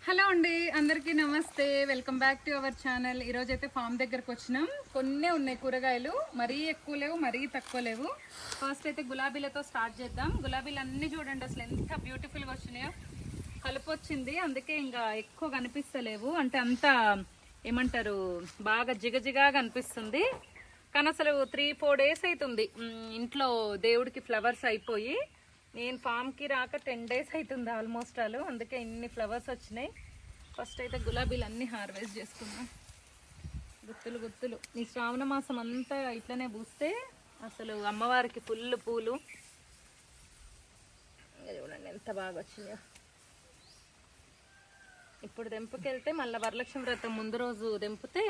Hello అండి, అందరికీ నమస్తే. Welcome back to our channel. ఈరోజు అయితే ఫామ్ దగ్గరకు వచ్చినాం. కొన్నే ఉన్నాయి కూరగాయలు, మరీ ఎక్కువ లేవు, మరీ తక్కువ లేవు. ఫస్ట్ అయితే గులాబీలతో స్టార్ట్ చేద్దాం. గులాబీలు అన్నీ చూడండి అసలు ఎంత బ్యూటిఫుల్గా వచ్చినాయో. కలుపు వచ్చింది, అందుకే ఇంకా ఎక్కువ కనిపిస్తలేవు. అంటే అంత ఏమంటారు, బాగా జిగజిగాగా అనిపిస్తుంది. కానీ అసలు 3-4 డేస్ అవుతుంది ఇంట్లో దేవుడికి ఫ్లవర్స్ అయిపోయి. నేను ఫామ్కి రాక 10 డేస్ అవుతుంది ఆల్మోస్ట్ ఆల్. అందుకే ఇన్ని ఫ్లవర్స్ వచ్చినాయి. ఫస్ట్ అయితే గులాబీలు అన్నీ హార్వెస్ట్ చేసుకున్నాం. గుత్తులు గుత్తులు ఈ శ్రావణ మాసం అంతా ఇట్లనే పూస్తే అసలు అమ్మవారికి ఫుల్ పూలు. చూడండి ఎంత బాగా వచ్చినాయో. ఇప్పుడు తెంపుకెళ్తే మళ్ళీ వరలక్ష్మి వ్రతం ముందు రోజు తెంపితే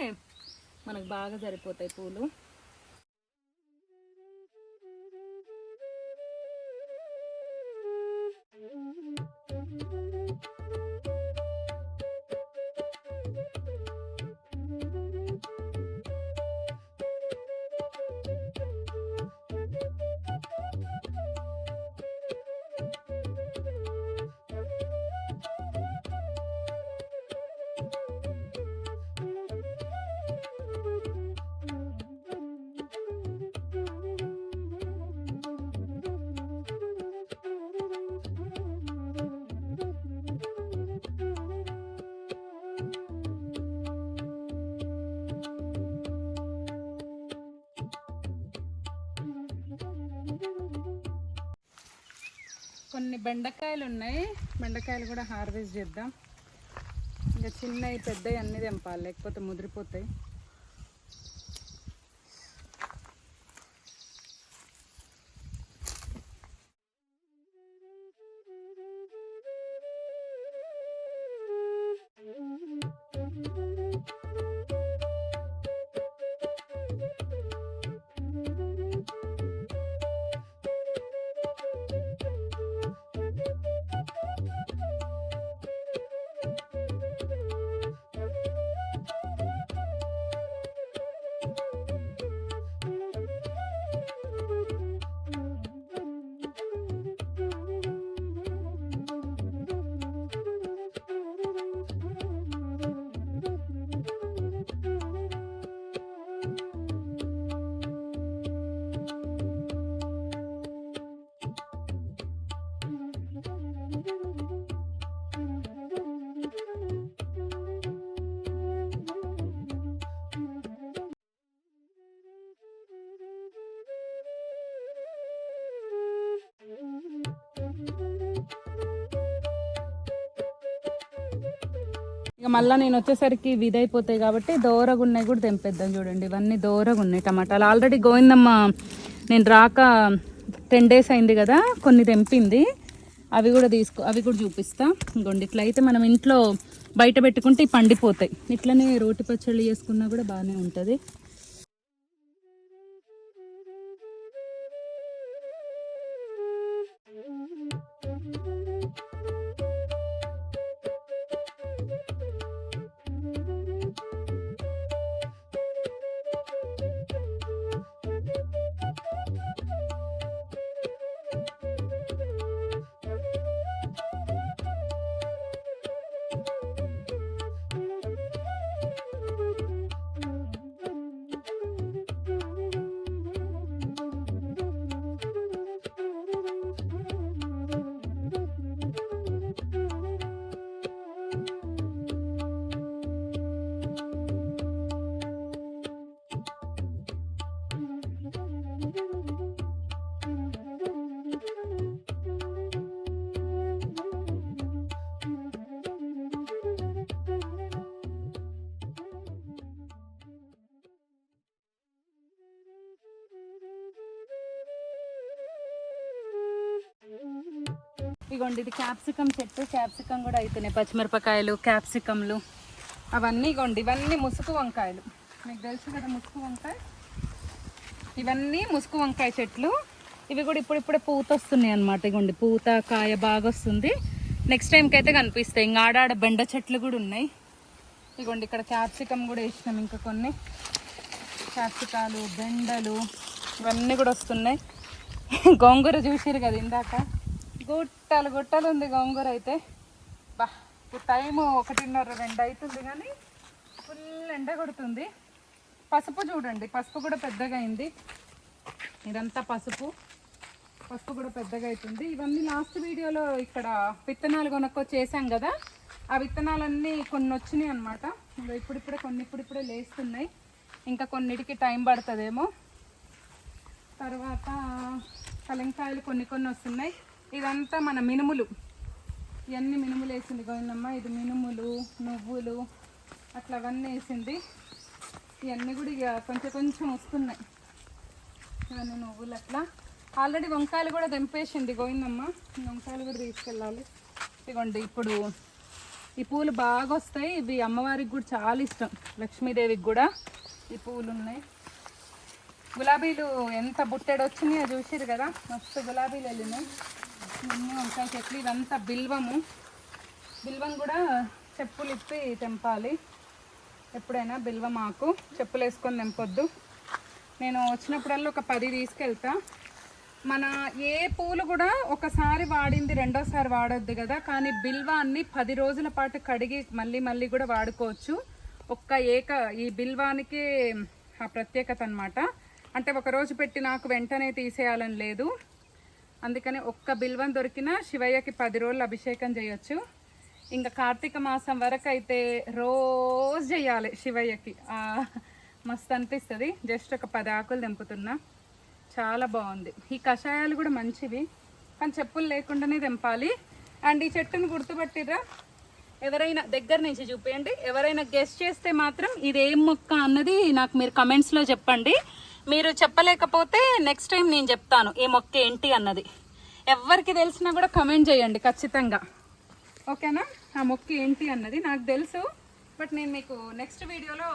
మనకు బాగా సరిపోతాయి పూలు. కొన్ని బెండకాయలు ఉన్నాయి, బెండకాయలు కూడా హార్వెస్ట్ చేద్దాం. ఇంకా చిన్నవి పెద్దవి అన్నీ తెంపాలి, లేకపోతే ముదిరిపోతాయి. ఇక మళ్ళీ నేను వచ్చేసరికి విదైపోతాయి కాబట్టి దోరగా ఉన్నాయి కూడా తెంపేద్దాం. చూడండి ఇవన్నీ దోరగా ఉన్నాయి టమాటాలు. ఆల్రెడీ గోవిందమ్మ నేను రాక 10 డేస్ అయింది కదా, కొన్ని తెంపింది. అవి కూడా చూపిస్తా. ఇంకోండి ఇట్లా అయితే మనం ఇంట్లో బయట పెట్టుకుంటే పండిపోతాయి. ఇట్లనే రోటి పచ్చళ్ళు చేసుకున్నా కూడా బాగానే ఉంటుంది. ఇగోండి ఇది క్యాప్సికమ్ చెట్టు. క్యాప్సికమ్ కూడా అవుతున్నాయి. పచ్చిమిరపకాయలు, క్యాప్సికమ్లు అవన్నీ. ఇగోండి ఇవన్నీ ముసుగు వంకాయలు. మీకు తెలుసు కదా ముసుగు వంకాయ. ఇవన్నీ ముసుగు వంకాయ చెట్లు. ఇవి కూడా ఇప్పుడిప్పుడే పూత వస్తున్నాయి అన్నమాట. ఇగోండి పూత కాయ బాగా వస్తుంది. నెక్స్ట్ టైంకి అయితే కనిపిస్తాయి. ఇంకా ఆడాడ బెండ చెట్లు కూడా ఉన్నాయి. ఇగోండి ఇక్కడ క్యాప్సికమ్ కూడా వేసినాం. ఇంకా కొన్ని క్యాప్సికాలు, బెండలు ఇవన్నీ కూడా వస్తున్నాయి. గోంగూర చూసిరు కదా ఇందాక, గుట్టలు గుట్టలు ఉంది గోంగూర అయితే. బా ఇప్పుడు టైము 1:30-2 అవుతుంది కానీ ఫుల్ ఎండ కొడుతుంది. పసుపు చూడండి, పసుపు కూడా పెద్దగా అయింది. ఇదంతా పసుపు కూడా పెద్దగా అవుతుంది. ఇవన్నీ లాస్ట్ వీడియోలో ఇక్కడ విత్తనాలు కొనుక్కొచ్చి చేసాం కదా, ఆ విత్తనాలన్నీ కొన్ని వచ్చినాయి అనమాట. ఇప్పుడిప్పుడే ఇప్పుడిప్పుడే లేస్తున్నాయి. ఇంకా కొన్నిటికి టైం పడుతుందేమో. తర్వాత కలంకాయలు కొన్ని వస్తున్నాయి. ఇదంతా మన మినుములు, ఇవన్నీ మినుములు వేసింది గోవిందమ్మ. ఇది మినుములు, నువ్వులు అట్లా అవన్నీ వేసింది. ఇవన్నీ కూడా ఇక కొంచెం వస్తున్నాయి. ఇవన్నీ నువ్వులు అట్లా. ఆల్రెడీ వంకాయలు కూడా తెంపేసింది గోవిందమ్మ. వంకాయలు కూడా తీసుకెళ్ళాలి. ఇదిగోండి, ఇప్పుడు ఈ పూలు బాగా వస్తాయి. ఇవి అమ్మవారికి కూడా చాలా ఇష్టం, లక్ష్మీదేవికి కూడా ఈ పూలు ఉన్నాయి. గులాబీలు ఎంత బుట్టెడు వచ్చినాయో చూసిరు కదా, మస్తు గులాబీలు వెళ్ళినాయి. ఇవన్నీ వంకాయ చెట్లు. ఇదంతా బిల్వం కూడా చెప్పులు ఇప్పి తెంపాలి. ఎప్పుడైనా బిల్వం ఆకు చెప్పులు వేసుకొని తెంపొద్దు. నేను వచ్చినప్పుడల్లా ఒక 10 తీసుకెళ్తా. మన ఏ పూలు కూడా ఒకసారి వాడింది రెండోసారి వాడొద్దు కదా, కానీ బిల్వాన్ని 10 రోజుల పాటు కడిగి మళ్ళీ కూడా వాడుకోవచ్చు. ఈ బిల్వానికి ఆ ప్రత్యేకత అనమాట. అంటే ఒకరోజు పెట్టి నాకు వెంటనే తీసేయాలని లేదు. అందుకని ఒక్క బిల్వం దొరికినా శివయ్యకి 10 రోజులు అభిషేకం చేయొచ్చు. ఇంకా కార్తీక మాసం వరకు అయితే రోజు చేయాలి శివయ్యకి. మస్తు అనిపిస్తుంది. జస్ట్ ఒక 10 ఆకులు తెంపుతున్నా, చాలా బాగుంది. ఈ కషాయాలు కూడా మంచివి, కానీ చెప్పులు లేకుండానే తెంపాలి. అండ్ ఈ చెట్టును గుర్తుపట్టిరా? ఎవరైనా దగ్గర నుంచి చూపించండి. ఎవరైనా గెస్ట్ చేస్తే మాత్రం ఇది ఏం మొక్క అన్నది నాకు మీరు కమెంట్స్లో చెప్పండి. మీరు చెప్పలేకపోతే నెక్స్ట్ టైం నేను చెప్తాను ఈ మొక్క ఏంటి అన్నది. ఎవరికి తెలిసినా కూడా కమెంట్ చేయండి ఖచ్చితంగా, ఓకేనా? ఆ మొక్క ఏంటి అన్నది నాకు తెలుసు, బట్ నేను మీకు నెక్స్ట్ వీడియోలో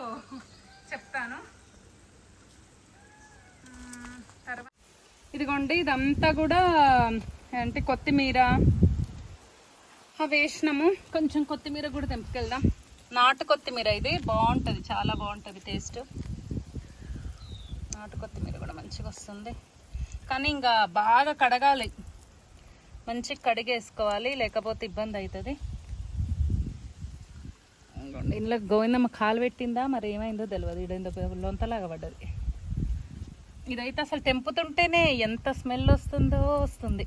చెప్తాను. తర్వాత ఇదిగోండి, ఇదంతా కూడా అంటే కొత్తిమీర వేసినాము. కొంచెం కొత్తిమీర కూడా తెంపుకెళ్దాం. నాటు కొత్తిమీర ఇది బాగుంటుంది, చాలా బాగుంటుంది టేస్ట్. నాటు కొత్తిమీర కూడా మంచిగా వస్తుంది, కానీ ఇంకా బాగా కడగాలి, మంచిగా కడిగేసుకోవాలి, లేకపోతే ఇబ్బంది అవుతుంది. ఇంట్లో గోవిందమ్మ కాలు పెట్టిందా మరి ఏమైందో తెలియదు. ఇదేందో లొంతలాగా పడ్డది. ఇదైతే అసలు తెంపుతుంటేనే ఎంత స్మెల్ వస్తుంది.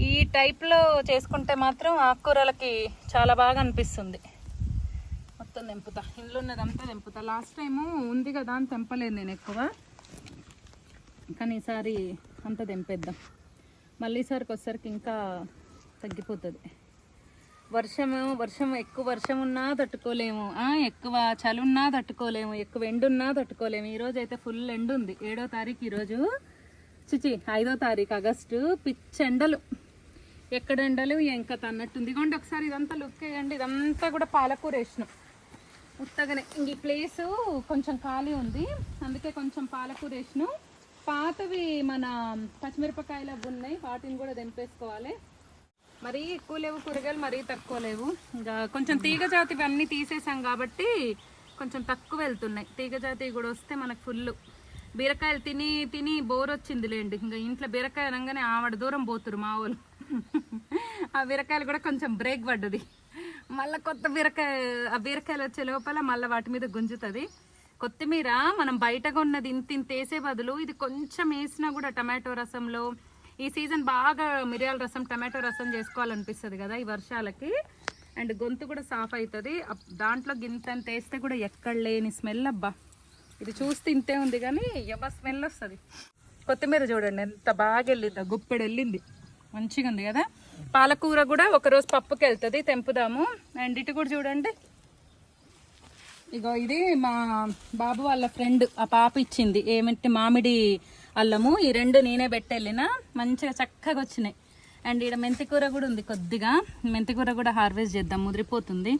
ఈ టైప్లో చేసుకుంటే మాత్రం ఆకుకూరలకి చాలా బాగా అనిపిస్తుంది. మొత్తం తెంపుతా, ఇంట్లో ఉన్నదంతా తెంపుతా. లాస్ట్ టైము ఉంది కదా అని తెంపలేదు నేను ఎక్కువ, కానీ ఈసారి అంతా తెంపేద్దాం. మళ్ళీ ఈసారికి వచ్చేసరికి ఇంకా తగ్గిపోతుంది. ఎక్కువ వర్షం ఉన్నా తట్టుకోలేము, ఎక్కువ చలి ఉన్నా తట్టుకోలేము, ఎక్కువ ఎండున్నా తట్టుకోలేము. ఈరోజు అయితే ఫుల్ ఎండు ఉంది. 7వ తారీఖు ఈరోజు, 5వ తారీఖు ఆగస్టు. పిచ్చి ఎండలు, ఎక్కడ ఎండలు ఇంకా తన్నట్టుంది. ఇదిగోండి ఒకసారి ఇదంతా లుక్ వేయండి. ఇదంతా కూడా పాలకూర వేసినాం ఉత్తగానే. ఇంక ఈ ప్లేసు కొంచెం ఖాళీ ఉంది, అందుకే కొంచెం పాలకూర వేసినాం. పాతవి మన పచ్చిమిరపకాయలు అవి ఉన్నాయి, వాటిని కూడా తెంపేసుకోవాలి. మరీ ఎక్కువ లేవు కూరగాయలు, మరీ తక్కువ లేవు. ఇంకా కొంచెం తీగజాతివి అన్నీ తీసేసాం కాబట్టి కొంచెం తక్కువ వెళ్తున్నాయి. తీగజాతివి కూడా వస్తే మనకు ఫుల్. బీరకాయలు తిని బోర్ వచ్చింది లేండి. ఇంకా ఇంట్లో బీరకాయ అనగానే ఆవిడ దూరం పోతురు మా వాళ్ళు. ఆ బీరకాయలు కూడా కొంచెం బ్రేక్ పడ్డది. మళ్ళీ కొత్త ఆ బీరకాయలు వచ్చే లోపల మళ్ళీ వాటి మీద గుంజుతుంది. కొత్తిమీర మనం బయటగా ఉన్నది ఇంత వేసే బదులు ఇది కొంచెం వేసినా కూడా టమాటో రసంలో, ఈ సీజన్ బాగా మిరియాల రసం, టమాటో రసం చేసుకోవాలనిపిస్తుంది కదా ఈ వర్షాలకి. అండ్ గొంతు కూడా సాఫ్ అవుతుంది. దాంట్లో గింతంత వేస్తే కూడా ఎక్కడ లేని స్మెల్. అబ్బా, ఇది చూస్తే ఇంతే ఉంది కానీ ఎవరి స్మెల్ వస్తుంది. కొత్తిమీర చూడండి ఎంత బాగా వెళ్ళింది, గుప్పెడు వెళ్ళింది, మంచిగా ఉంది కదా. పాలకూర కూడా ఒకరోజు పప్పుకి వెళ్తుంది, తెంపుదాము. అండ్ ఇటు కూడా చూడండి, ఇగో ఇది మా బాబు వాళ్ళ ఫ్రెండ్ ఆ పాప ఇచ్చింది. ఏమంటే మామిడి అల్లము. ఈ 2 నేనే పెట్టెళ్ళిన, మంచిగా చక్కగా వచ్చినాయి. అండ్ ఇక్కడ మెంతికూర కూడా ఉంది కొద్దిగా. మెంతికూర కూడా హార్వెస్ట్ చేద్దాం, ముదిరిపోతుంది.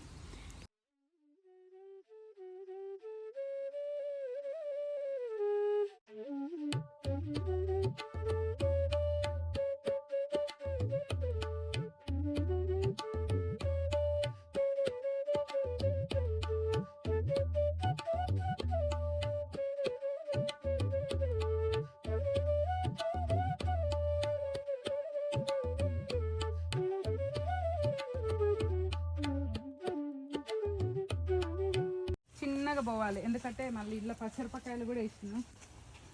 తొందరగా పోవాలి, ఎందుకంటే మళ్ళీ ఇంట్లో పచ్చిమిరపకాయలు కూడా వేసినాం.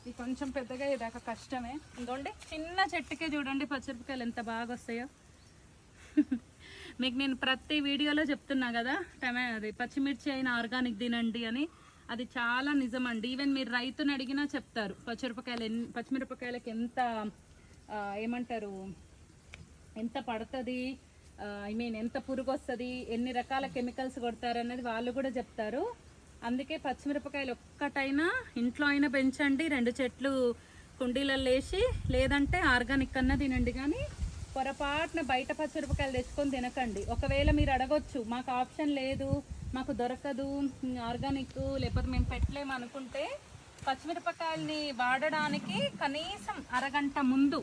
ఇది కొంచెం పెద్దగా ఇదాకా కష్టమే. ఇంకోండి చిన్న చెట్టుకే చూడండి పచ్చిమిరపకాయలు ఎంత బాగా వస్తాయో. మీకు నేను ప్రతి వీడియోలో చెప్తున్నా కదా, అది పచ్చిమిర్చి అయినా ఆర్గానిక్ తినండి అని. అది చాలా నిజమండి. ఈవెన్ మీరు రైతుని అడిగినా చెప్తారు పచ్చిమిరపకాయలకి ఎంత ఏమంటారు, ఎంత పడుతుంది, ఎంత పురుగు వస్తుంది, ఎన్ని రకాల కెమికల్స్ కొడతారు అనేది వాళ్ళు కూడా చెప్తారు. అందుకే పచ్చిమిరపకాయలు ఒక్కటైనా ఇంట్లో అయినా పెంచండి, 2 చెట్లు కుండీలలో వేసి, లేదంటే ఆర్గానిక్ అన్న తినండి. కానీ పొరపాటున బయట పచ్చిమిరపకాయలు తెచ్చుకొని తినకండి. ఒకవేళ మీరు అడగొచ్చు, మాకు ఆప్షన్ లేదు, మాకు దొరకదు ఆర్గానిక్, లేకపోతే మేము పెట్టలేము అనుకుంటే, పచ్చిమిరపకాయలని వాడడానికి కనీసం అరగంట ముందు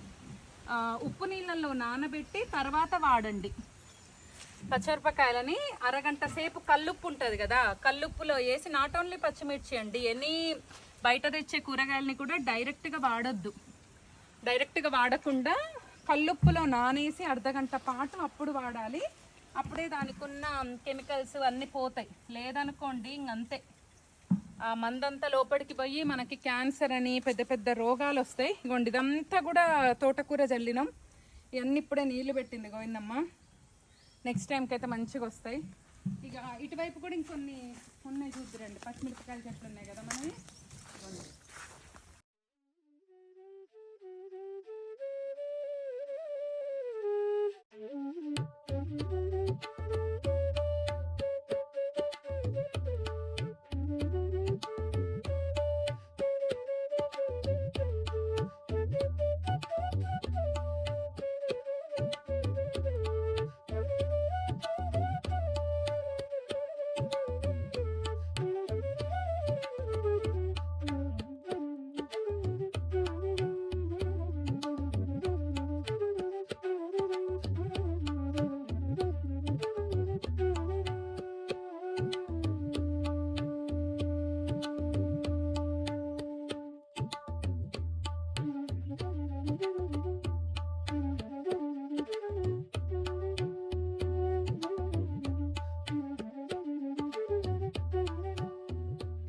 ఉప్పు నీళ్ళల్లో నానబెట్టి తర్వాత వాడండి. పచ్చిమిరపకాయలని అరగంట సేపు కల్లుప్పు ఉంటుంది కదా, కల్లుప్పులో వేసి, నాట్ ఓన్లీ పచ్చిమిర్చి అండి, ఎనీ బయట తెచ్చే కూరగాయలని కూడా డైరెక్ట్గా వాడొద్దు. డైరెక్ట్గా వాడకుండా కల్లుప్పులో నానేసి అర్ధగంట పాటు అప్పుడు వాడాలి. అప్పుడే దానికి ఉన్న కెమికల్స్ అన్నీ పోతాయి. లేదనుకోండి ఇంకంతే, ఆ మందంతా లోపలికి పోయి మనకి క్యాన్సర్ అని పెద్ద పెద్ద రోగాలు వస్తాయి. ఇగోండి ఇదంతా కూడా తోటకూర జల్లినాం. ఇవన్నీ ఇప్పుడే నీళ్లు పెట్టింది గోవిందమ్మ. నెక్స్ట్ టైంకి అయితే మంచిగా వస్తాయి. ఇక ఇటువైపు కూడా ఇంకొన్ని ఉన్నాయి చూద్దురండి, పచ్చిమిరపకాయలు చెట్లు ఉన్నాయి కదా మనవి.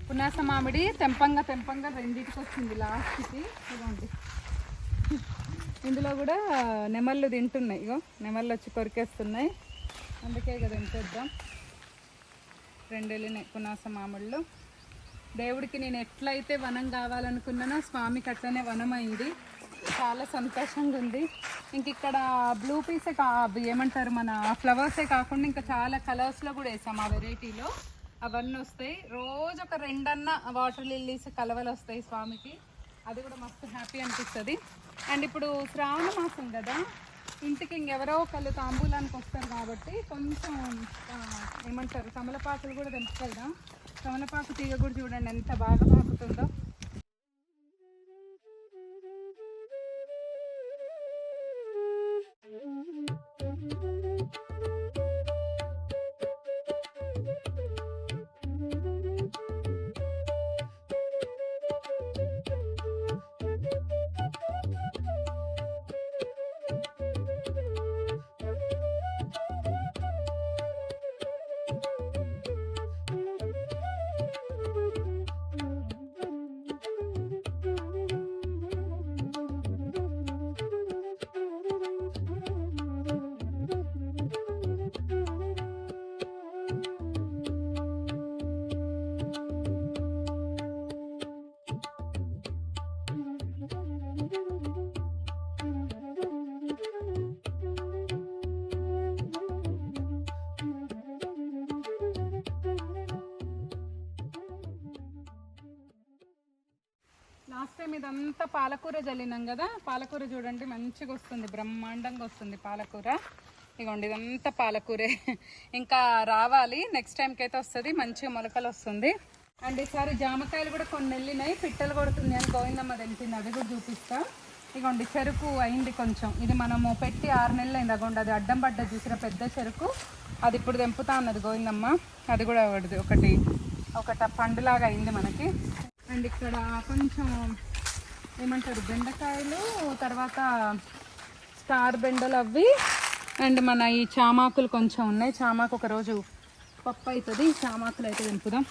పునాస మామిడి తెంపంగా రెండింటికి వచ్చింది లాస్ట్కి. ఇదిగోండి ఇందులో కూడా నెమళ్ళు తింటున్నాయి. ఇగో నెమళ్ళు వచ్చి కొరికేస్తున్నాయి, అందుకే కదా తింటేద్దాం. 2 వెళ్ళినాయి పునాస మామిళ్ళు. దేవుడికి నేను ఎట్లయితే వనం కావాలనుకున్నానో స్వామికి అట్లనే వనం అయింది. చాలా సంతోషంగా ఉంది. ఇంక ఇక్కడ బ్లూ పీసే ఏమంటారు, మన ఫ్లవర్సే కాకుండా ఇంకా చాలా కలర్స్లో కూడా వేసాం. ఆ వెరైటీలో అవన్నీ వస్తాయి. రోజు ఒక 2 వాటర్ లిల్లీస్ కలవలు వస్తాయి స్వామికి. అది కూడా మస్తు హ్యాపీ అనిపిస్తుంది. అండ్ ఇప్పుడు శ్రావణ మాసం కదా, ఇంటికి ఇంకెవరో ఒకళ్ళు తాంబూలానికి వస్తారు కాబట్టి కొంచెం ఏమంటారు, తమలపాకులు కూడా తెంపుకెళ్దాం. తమలపాకు తీగ కూడా చూడండి ఎంత బాగా పాకుతుందో. లాస్ట్ టైం ఇదంతా పాలకూర జల్లినాం కదా, పాలకూర చూడండి మంచిగా వస్తుంది, బ్రహ్మాండంగా వస్తుంది పాలకూర. ఇగోండి ఇదంతా పాలకూరే, ఇంకా రావాలి. నెక్స్ట్ టైంకి అయితే వస్తుంది, మంచిగా మొలకలు వస్తుంది. అండ్ ఈసారి జామకాయలు కూడా కొన్ని వెళ్ళినాయి, పిట్టలు కొడుతుంది అని గోవిందమ్మ తెలిసింది, అది కూడా చూపిస్తా. ఇగోండి చెరుకు అయింది కొంచెం, ఇది మనము పెట్టి 6 నెలలు అయింది. అగోండి అది అడ్డం పడ్డ చూసిన పెద్ద చెరుకు, అది ఇప్పుడు తెంపుతా అన్నది గోవిందమ్మ. అది కూడా ఒకటి పండులాగా అయింది మనకి. అండ్ ఇక్కడ కొంచెం ఏమంటారు బెండకాయలు, తర్వాత స్టార్ బెండలు అవి, అండ్ మన ఈ చామాకులు కొంచెం ఉన్నాయి. చామాకు ఒకరోజు పప్పు అవుతుంది, చామాకులు అయితే తెంపుదాం.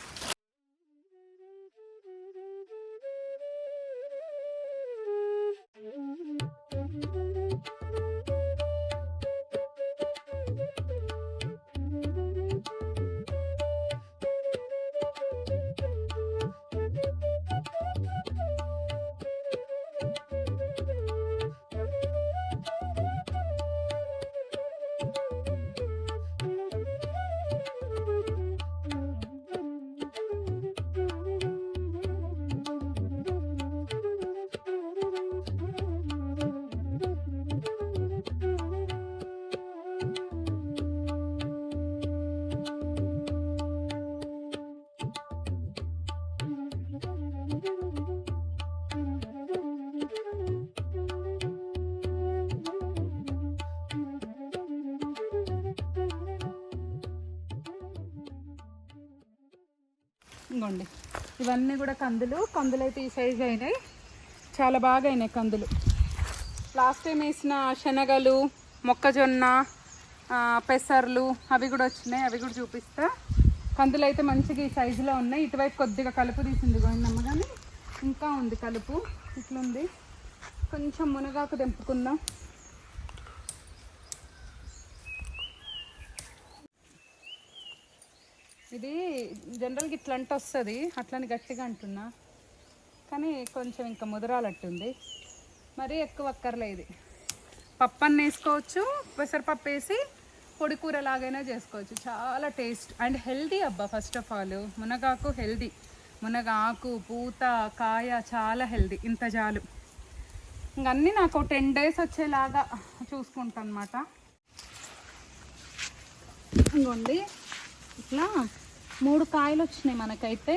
ఇంకోండి ఇవన్నీ కూడా కందులు అయితే ఈ సైజు అయినాయి, చాలా బాగా అయినాయి కందులు. లాస్ట్ టైం వేసిన శనగలు, మొక్కజొన్న, పెసర్లు అవి కూడా వచ్చినాయి, అవి కూడా చూపిస్తా. కందులు అయితే మంచిగా ఈ సైజులో ఉన్నాయి. ఇటువైపు కొద్దిగా కలుపు తీసింది గోవిందమ్మ, కానీ ఇంకా ఉంది కలుపు, ఇట్లుంది. కొంచెం మునగాకు తెంపుకుందాం. ఇది జనరల్గా ఇట్లా అంటే వస్తుంది, అట్లని గట్టిగా అంటున్నా, కానీ కొంచెం ఇంకా ముదరాలట్టుంది, మరీ ఎక్కువ అక్కర్లేదు. పప్పు అన్న వేసుకోవచ్చు, పెసరపప్పు వేసి పొడి కూర లాగైనా చేసుకోవచ్చు, చాలా టేస్ట్ అండ్ హెల్దీ అబ్బా. ఫస్ట్ ఆఫ్ ఆల్ మునగాకు హెల్దీ, మునగాకు పూత కాయ చాలా హెల్దీ. ఇంత చాలు, ఇంకన్నీ నాకు 10 days వచ్చేలాగా చూసుకుంటాను అనమాట. ఇంకోండి ఇట్లా 3 కాయలు వచ్చినాయి మనకైతే,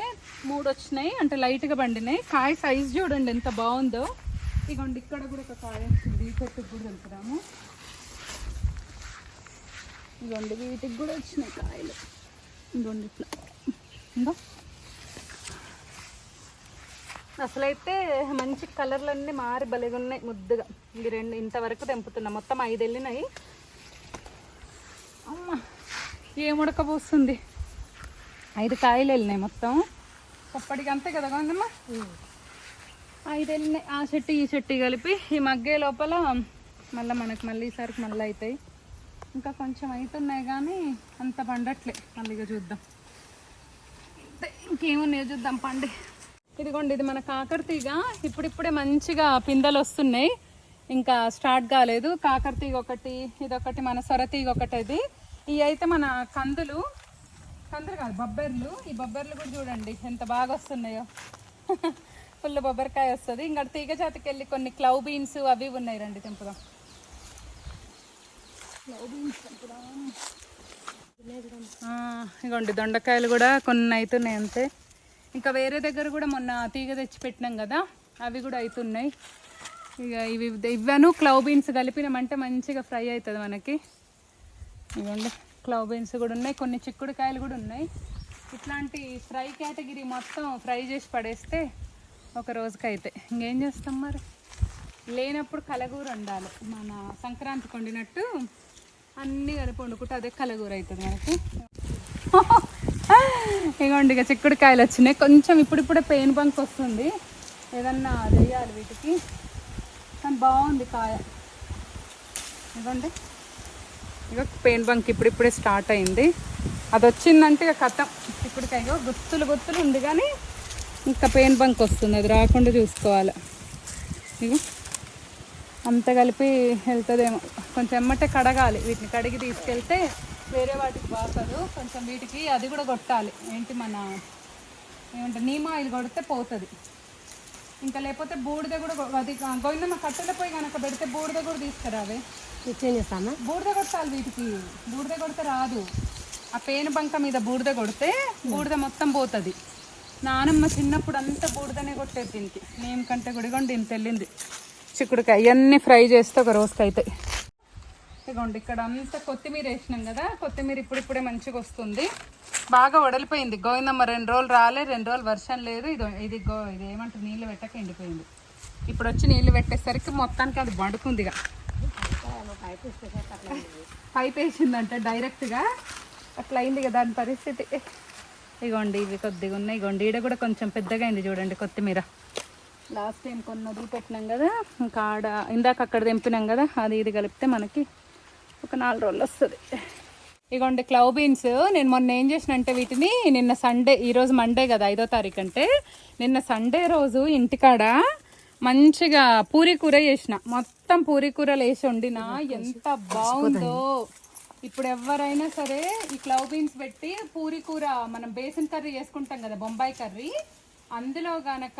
3 వచ్చినాయి అంటే లైట్గా పండినాయి. కాయ సైజ్ చూడండి ఎంత బాగుందో. ఇగోండి ఇక్కడ కూడా ఒక కాయ వచ్చింది, ఈ చెట్టుకు కూడా వెళ్తున్నాము. ఇగోండి వీటికి కూడా వచ్చినాయి కాయలు. ఇగోండి ఇట్లా ఇంకో అసలైతే మంచి కలర్లన్నీ మారి భలేగా ఉన్నాయి, ముద్దుగా. ఇది 2 ఇంతవరకు తెంపుతున్నా, మొత్తం 5 వెళ్ళినాయి. అమ్మ ఏం ఉడకపోస్తుంది, 5 కాయలు వెళ్ళినాయి మొత్తం. అప్పటికి అంతే కదా గోవిందమ్మ, 5 వెళ్ళినాయి. ఆ చెట్టు ఈ చెట్టు కలిపి ఈ మగ్గే లోపల మళ్ళీ ఈసారికి మళ్ళీ అవుతాయి. ఇంకా కొంచెం అవుతున్నాయి కానీ అంత పండట్లే. మళ్ళీ చూద్దాం, ఇంకేమున్నాయో చూద్దాం పండి. ఇదిగోండి ఇది మన కాకరతీగ, ఇప్పుడిప్పుడే మంచిగా పిందెలు వస్తున్నాయి, ఇంకా స్టార్ట్ కాలేదు. కాకరతీగ ఒకటి, ఇదొకటి, మన సొరతీగ ఒకటి. ఇది ఇవి అయితే మన కందులు కాదు బొబ్బర్లు. ఈ బొబ్బర్లు కూడా చూడండి ఎంత బాగా వస్తున్నాయో, ఫుల్ బొబ్బరికాయ వస్తుంది. ఇంకా తీగ జాతికి వెళ్ళి కొన్ని క్లవ్ బీన్స్ అవి ఉన్నాయి, రండి తెంపుదాం. Clove beans తెంపుదాం. ఇగోండి దొండకాయలు కూడా కొన్ని అవుతున్నాయి అంతే. ఇంకా వేరే దగ్గర కూడా మొన్న తీగ తెచ్చి పెట్టినాం కదా, అవి కూడా అవుతున్నాయి. ఇక ఇవ్వను క్లవ్ బీన్స్ కలిపినామంటే మంచిగా ఫ్రై అవుతుంది మనకి. ఇవ్వండి క్లవ్ బీన్స్ కూడా ఉన్నాయి, కొన్ని చిక్కుడుకాయలు కూడా ఉన్నాయి. ఇట్లాంటి ఫ్రై కేటగిరీ మొత్తం ఫ్రై చేసి పడేస్తే ఒక రోజుకైతే ఇంకేం చేస్తాం మరి. లేనప్పుడు కలగూర వండాలి, మన సంక్రాంతికి వండినట్టు అన్నీ కలిపి వండుకుంటే అదే కలగూర అవుతుంది మనకి. ఇగోండి ఇక చిక్కుడుకాయలు వచ్చినాయి, కొంచెం ఇప్పుడిప్పుడే పెయిన్ బంక్ వస్తుంది, ఏదన్నా వేయాలి వీటికి. కానీ బాగుంది కాయ. ఇవ్వండి ఇక పెయిన్ బంక్ ఇప్పుడిప్పుడే స్టార్ట్ అయింది, అది వచ్చిందంటే ఇక కథం. చిక్కుడుకాయ గుత్తులు ఉంది కానీ ఇంకా పెయిన్ బంక్ వస్తుంది, అది రాకుండా చూసుకోవాలి. ఇక అంత కలిపి వెళ్తుందేమో. కొంచెం ఎమ్మటే కడగాలి, వీటిని కడిగి తీసుకెళ్తే వేరే వాటికి బాసదు. కొంచెం వీటికి అది కూడా కొట్టాలి, ఏంటి మన ఏమంటారు నీమ్ ఆయిల్ కొడితే పోతుంది. ఇంకా లేకపోతే బూడిద కూడా అది గోవిందమ్మ కట్టెల పోయి కనుక పెడితే బూడిద కూడా తీసుకురావే. చేస్తామా బూడిద కొట్టాలి వీటికి, బూడిద కొడితే రాదు. ఆ పేను బంక మీద బూడిద కొడితే బూడిద మొత్తం పోతుంది. నానమ్మ చిన్నప్పుడు అంతా బూడిదనే కొట్టేది దీనికి, నేను కంటే గుడిగొండి దీనికి వెళ్ళింది. చిక్కుడుకాయ ఇవన్నీ ఫ్రై చేస్తే ఒక రోజుకి అవుతాయి. ఇదిగోండి ఇక్కడ అంతా కొత్తిమీర వేసినాం కదా, కొత్తిమీర ఇప్పుడిప్పుడే మంచిగా వస్తుంది. బాగా వడలిపోయింది గోవిందమ్మ, 2 రోజులు రాలే, 2 రోజులు వర్షం లేదు. ఇది ఏమంటారు నీళ్ళు పెట్టక ఎండిపోయింది. ఇప్పుడు వచ్చి నీళ్ళు పెట్టేసరికి మొత్తానికి అది వండుకుంది. ఇక పైప్ వేసిందంటే డైరెక్ట్గా అట్లా అయింది కదా దాని పరిస్థితి. ఇగోండి ఇవి కొద్దిగా ఉన్నాయి. ఇగోండి ఈడ కూడా కొంచెం పెద్దగా అయింది చూడండి కొత్తిమీర. లాస్ట్ టైం కొన్ని వదిలి పెట్టినాం కదా, ఇంకా ఇందాక అక్కడ తెంపినాం కదా, అది ఇది కలిపితే మనకి ఒక 4 రోజులు వస్తుంది. ఇగోండి క్లవ్ బీన్స్ నేను మొన్న ఏం చేసిన అంటే వీటిని నిన్న సండే, ఈరోజు మండే కదా 5వ తారీఖు, అంటే నిన్న సండే రోజు ఇంటికాడ మంచిగా పూరీ కూర చేసిన. మొత్తం పూరీ కూరలు వేసి వండినా ఎంత బాగుందో. ఇప్పుడు ఎవరైనా సరే ఈ క్లవ్ బీన్స్ పెట్టి పూరీ కూర, మనం బేసన్ కర్రీ చేసుకుంటాం కదా బొంబాయి కర్రీ, అందులో గనక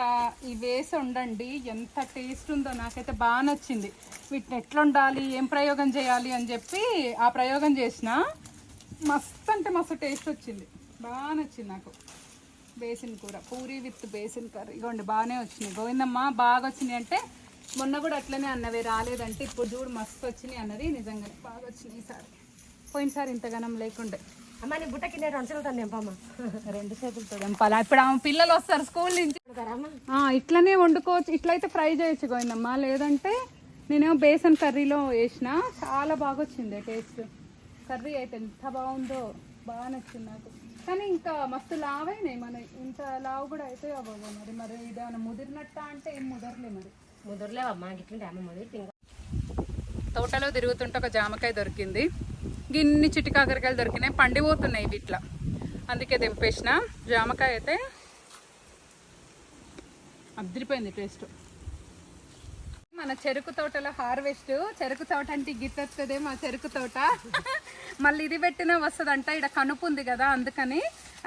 ఈ వేసి వండండి, ఎంత టేస్ట్ ఉందో. నాకైతే బాగా నచ్చింది. వీటిని ఎట్లా వండాలి, ఏం ప్రయోగం చేయాలి అని చెప్పి ఆ ప్రయోగం చేసిన. మస్తు అంటే మస్తు టేస్ట్ వచ్చింది, బాగా నచ్చింది నాకు. బేసిన్ కూర, పూరీ విత్ బేసిన్ కర్రీ, ఇగోండి బాగానే వచ్చినాయి. గోవిందమ్మ బాగా వచ్చినాయి అంటే మొన్న కూడా అట్లనే అన్నవి, రాలేదంటే ఇప్పుడు చూడు మస్తు వచ్చినాయి అన్నది. నిజంగానే బాగా వచ్చినాయి ఈసారి, పోయినసారి ఇంతగానం లేకుండే. అమ్మ నీ బుట్టకి నేను 2 చేతులతో నింపమ్మ. 2 చేతులతో నింపాలి. ఇప్పుడు ఆమె పిల్లలు వస్తారు స్కూల్ నుంచి, ఇట్లనే వండుకోవచ్చు. ఇట్లయితే ఫ్రై చేయొచ్చు గోవిందమ్మ, లేదంటే నేనేమో బేసన్ కర్రీలో వేసిన, చాలా బాగా వచ్చింది టేస్ట్. కర్రీ అయితే ఎంత బాగుందో, బాగా నచ్చింది నాకు. కానీ ఇంకా మస్తు లావైనాయి మన, ఇంత లావు కూడా అయితే అవ్వవు. మరి ఇదేమైనా ముదిరినట్ట అంటే ఏం ముదరలే. మరి ముదరలేవమ్మా, గిట్లుంటే అమ్మ ముదిరి. తోటలో తిరుగుతుంటే ఒక జామకాయ దొరికింది, గిన్ని చిటికాకరకాయలు దొరికినాయి, పండిపోతున్నాయి వీటిలో, అందుకే దింపేసిన. జామకాయ అయితే అదిరిపోయింది టేస్ట్. మన చెరుకు తోటలో హార్వెస్ట్. చెరుకు తోట అంటే గిట్టొస్తుంది మా చెరుకు తోట. మళ్ళీ ఇది పెట్టినా వస్తుందంట, ఇక్కడ కనుపు ఉంది కదా అందుకని.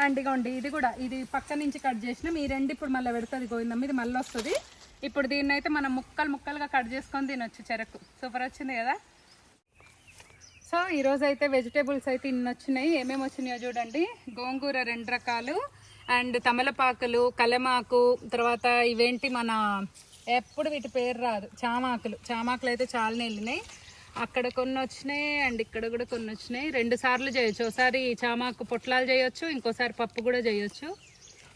అండ్ ఇగోండి ఇది కూడా, ఇది పక్క నుంచి కట్ చేసినాం. ఈ 2 ఇప్పుడు మళ్ళీ పెడుతుంది గోవిందమ్మ, ఇది మళ్ళీ వస్తుంది. ఇప్పుడు దీన్ని అయితే మనం ముక్కలుగా కట్ చేసుకొని తినొచ్చు. చెరకు సూపర్ వచ్చింది కదా. సో ఈరోజు అయితే వెజిటేబుల్స్ అయితే ఇన్ని వచ్చినాయి. ఏమేమి వచ్చినాయో చూడండి. గోంగూర 2 రకాలు, అండ్ తమలపాకులు, కలమాకు, తర్వాత ఇవేంటి మన ఎప్పుడు వీటి పేరు రాదు, చామాకులు అయితే చాలానే వెళ్ళినాయి. అక్కడ కొన్ని వచ్చినాయి అండ్ ఇక్కడ కూడా కొన్ని వచ్చినాయి. 2 సార్లు చేయొచ్చు. ఒకసారి చామాకు పొట్లాలు చేయొచ్చు, ఇంకోసారి పప్పు కూడా చేయొచ్చు.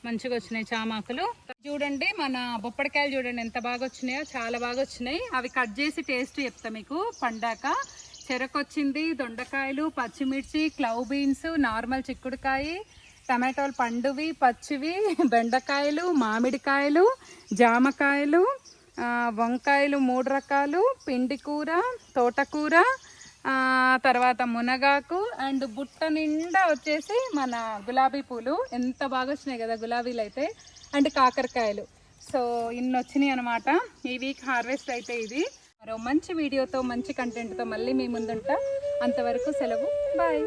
మంచిగా వచ్చినాయి చామాకులు. చూడండి మన బొప్పడికాయలు చూడండి ఎంత బాగా వచ్చినాయో, చాలా బాగా వచ్చినాయి. అవి కట్ చేసి టేస్ట్ చెప్తా మీకు పండాక. చెరకు వచ్చింది, దొండకాయలు, పచ్చిమిర్చి, క్లవ్ బీన్స్, నార్మల్ చిక్కుడుకాయ, టమాటోలు పండువి పచ్చివి, బెండకాయలు, మామిడికాయలు, జామకాయలు, వంకాయలు 3 రకాలు, పిండి కూర, తోటకూర, తర్వాత మునగాకు, అండ్ బుట్ట నిండా వచ్చేసి మన గులాబీ పూలు. ఎంత బాగా వచ్చినాయి కదా గులాబీలు అయితే, అండ్ కాకరకాయలు. సో ఇన్ని వచ్చినాయి అనమాట. ఈ వీక్ హార్వెస్ట్ అయితే ఇది. మరో మంచి వీడియోతో, మంచి కంటెంట్తో మళ్ళీ మీ ముందుంటా. అంతవరకు సెలవు, బాయ్.